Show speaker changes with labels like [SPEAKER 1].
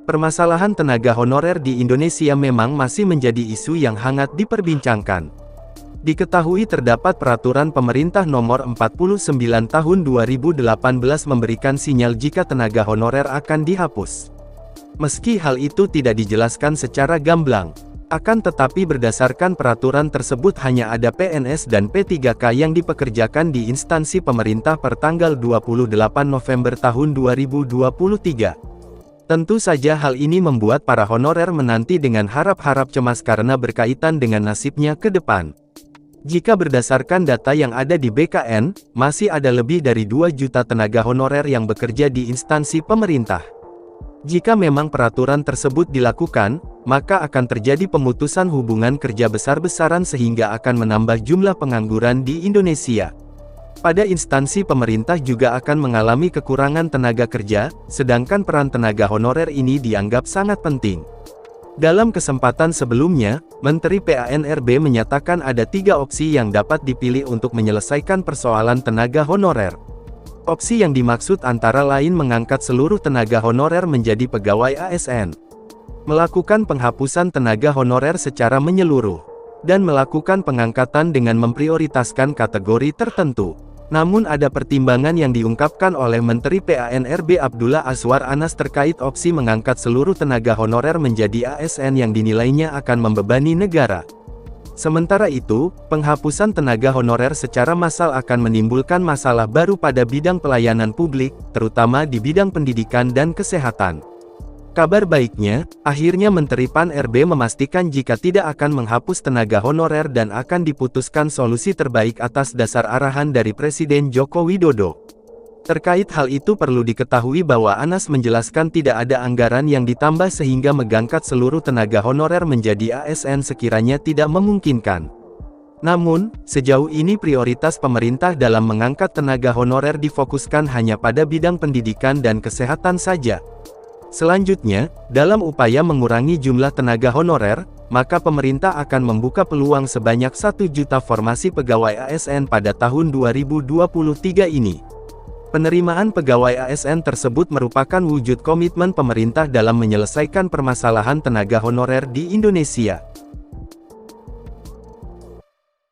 [SPEAKER 1] Permasalahan tenaga honorer di Indonesia memang masih menjadi isu yang hangat diperbincangkan. Diketahui terdapat peraturan pemerintah nomor 49 tahun 2018 memberikan sinyal jika tenaga honorer akan dihapus. Meski hal itu tidak dijelaskan secara gamblang, akan tetapi berdasarkan peraturan tersebut hanya ada PNS dan P3K yang dipekerjakan di instansi pemerintah per tanggal 28 November tahun 2023. Tentu saja hal ini membuat para honorer menanti dengan harap-harap cemas karena berkaitan dengan nasibnya ke depan. Jika berdasarkan data yang ada di BKN, masih ada lebih dari 2 juta tenaga honorer yang bekerja di instansi pemerintah. Jika memang peraturan tersebut dilakukan, maka akan terjadi pemutusan hubungan kerja besar-besaran sehingga akan menambah jumlah pengangguran di Indonesia. Pada instansi pemerintah juga akan mengalami kekurangan tenaga kerja, sedangkan peran tenaga honorer ini dianggap sangat penting. Dalam kesempatan sebelumnya, Menteri PANRB menyatakan ada 3 opsi yang dapat dipilih untuk menyelesaikan persoalan tenaga honorer. Opsi yang dimaksud antara lain mengangkat seluruh tenaga honorer menjadi pegawai ASN, melakukan penghapusan tenaga honorer secara menyeluruh, dan melakukan pengangkatan dengan memprioritaskan kategori tertentu. Namun ada pertimbangan yang diungkapkan oleh Menteri PANRB Abdullah Azwar Anas terkait opsi mengangkat seluruh tenaga honorer menjadi ASN yang dinilainya akan membebani negara. Sementara itu, penghapusan tenaga honorer secara massal akan menimbulkan masalah baru pada bidang pelayanan publik, terutama di bidang pendidikan dan kesehatan. Kabar baiknya, akhirnya Menteri PAN-RB memastikan jika tidak akan menghapus tenaga honorer dan akan diputuskan solusi terbaik atas dasar arahan dari Presiden Joko Widodo. Terkait hal itu perlu diketahui bahwa Anas menjelaskan tidak ada anggaran yang ditambah sehingga mengangkat seluruh tenaga honorer menjadi ASN sekiranya tidak memungkinkan. Namun, sejauh ini prioritas pemerintah dalam mengangkat tenaga honorer difokuskan hanya pada bidang pendidikan dan kesehatan saja. Selanjutnya, dalam upaya mengurangi jumlah tenaga honorer, maka pemerintah akan membuka peluang sebanyak 1 juta formasi pegawai ASN pada tahun 2023 ini. Penerimaan pegawai ASN tersebut merupakan wujud komitmen pemerintah dalam menyelesaikan permasalahan tenaga honorer di Indonesia.